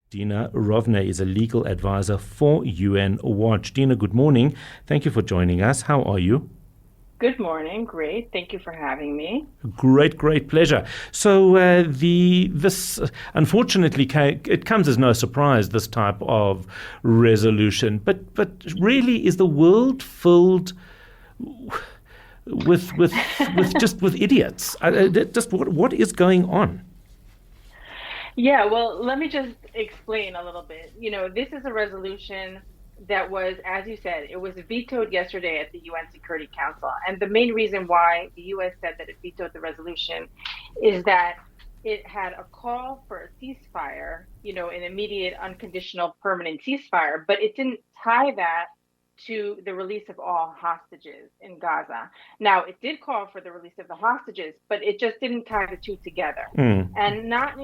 Dina Rovner is a legal advisor for UN Watch. Dina, good morning. Thank you for joining us. How are you? Good morning. Great. Thank you for having me. Great pleasure. So this unfortunately it comes as no surprise, this type of resolution. But really, is the world filled with idiots? Just what is going on? Yeah, well, let me just explain a little bit. This is a resolution that was, as you said, it was vetoed yesterday at the UN Security Council. And the main reason why the US said that it vetoed the resolution is that it had a call for a ceasefire, an immediate, unconditional, permanent ceasefire, but it didn't tie that to the release of all hostages in Gaza. Now, it did call for the release of the hostages, but it just didn't tie the two together. Mm, And not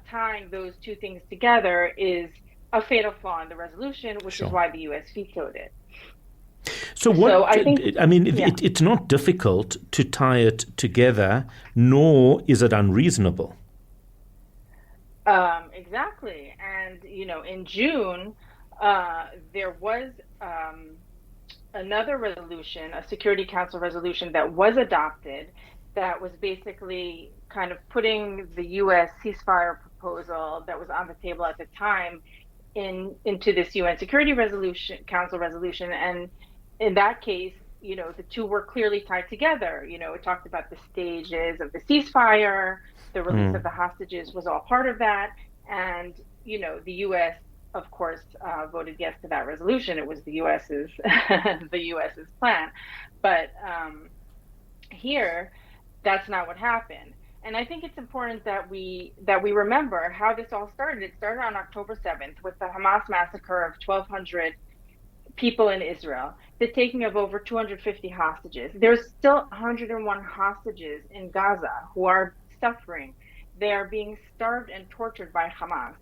tying those two things together is a fatal flaw in the resolution, which is sure. why the US vetoed it. So So what, I think, I mean, yeah, it's not difficult to tie it together, nor is it unreasonable. exactly. And, in June, there was another resolution, a Security Council resolution that was adopted that was basically kind of putting the US ceasefire proposal that was on the table at the time into this UN Security Resolution Council resolution. And in that case, the two were clearly tied together. It talked about the stages of the ceasefire, the release Mm. of the hostages was all part of that. And, the US, of course, voted yes to that resolution. It was the US's the US's plan. But here, that's not what happened. And I think it's important that we remember how this all started. It started on October 7th with the Hamas massacre of 1,200 people in Israel, the taking of over 250 hostages. There's still 101 hostages in Gaza who are suffering. They are being starved and tortured by Hamas.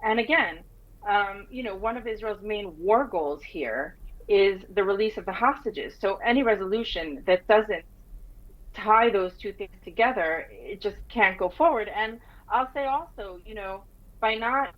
And again, one of Israel's main war goals here is the release of the hostages. So any resolution that doesn't tie those two things together, it just can't go forward. And I'll say also, by not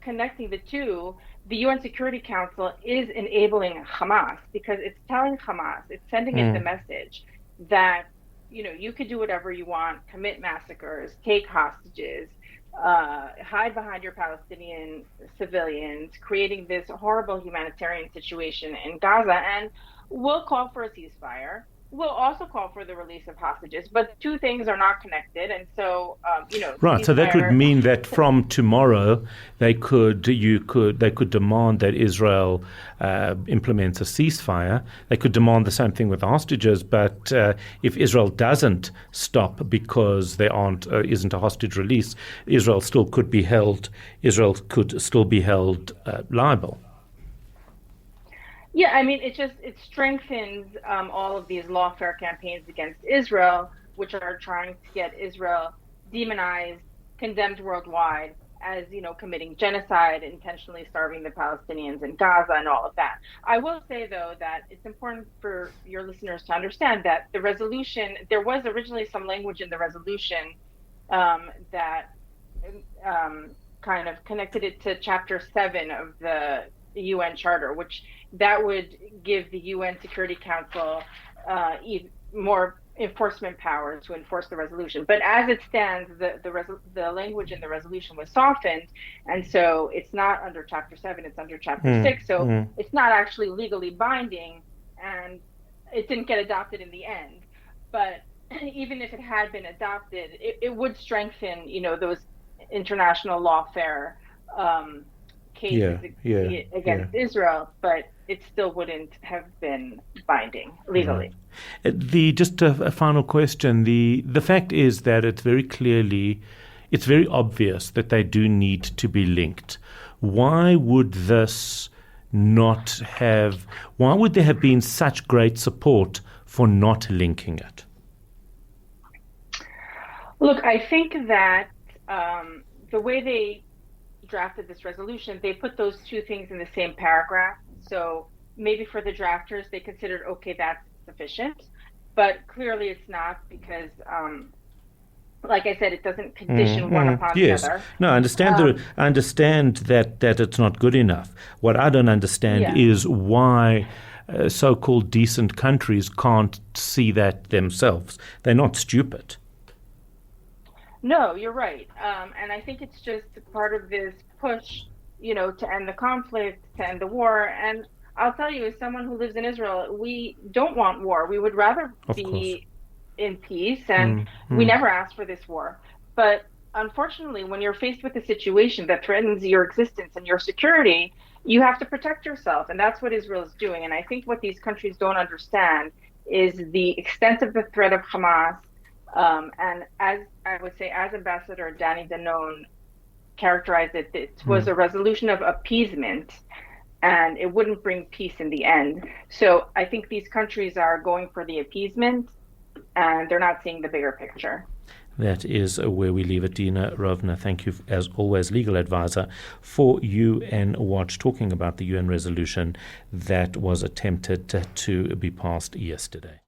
connecting the two, the UN Security Council is enabling Hamas because it's telling Hamas, it's sending it the Mm. message that, you could do whatever you want, commit massacres, take hostages, hide behind your Palestinian civilians, creating this horrible humanitarian situation in Gaza. And we'll call for a ceasefire. We'll also call for the release of hostages, but the two things are not connected. And so, the Right. So that would ceasefire. mean that from tomorrow, they could demand that Israel implements a ceasefire. They could demand the same thing with the hostages. But if Israel doesn't stop because there isn't a hostage release, Israel could still be held liable. Yeah, I mean, it strengthens all of these lawfare campaigns against Israel, which are trying to get Israel demonized, condemned worldwide as, committing genocide, intentionally starving the Palestinians in Gaza, and all of that. I will say, though, that it's important for your listeners to understand that the resolution, there was originally some language in the resolution that kind of connected it to Chapter 7 of the UN Charter, which that would give the UN Security Council more enforcement powers to enforce the resolution. But as it stands, the language in the resolution was softened, and so it's not under Chapter 7, it's under Chapter Mm, 6. So mm. it's not actually legally binding, and it didn't get adopted in the end. But even if it had been adopted, it would strengthen, those international lawfare cases Yeah, yeah, yeah. against Israel, but it still wouldn't have been binding Right. legally. The just a final question. The fact is that it's very obvious that they do need to be linked. Why would this not have? Why would there have been such great support for not linking it? Look, I think that the way they drafted this resolution, they put those two things in the same paragraph. So maybe for the drafters, they considered, okay, that's sufficient. But clearly it's not because like I said, it doesn't condition one upon the Yes. other. No, I understand I understand that it's not good enough. What I don't understand Yeah. is why so-called decent countries can't see that themselves. They're not stupid. No, you're right. And I think it's just part of this push, to end the conflict, to end the war. And I'll tell you, as someone who lives in Israel, we don't want war. We would rather Of course. be in peace, and we never asked for this war. But unfortunately, when you're faced with a situation that threatens your existence and your security, you have to protect yourself. And that's what Israel is doing. And I think what these countries don't understand is the extent of the threat of Hamas. And as I would say, as Ambassador Danny Danon characterized it, it was a resolution of appeasement, and it wouldn't bring peace in the end. So I think these countries are going for the appeasement, and they're not seeing the bigger picture. That is where we leave it. Dina Rovner, thank you, as always, legal advisor for UN Watch, talking about the UN resolution that was attempted to be passed yesterday.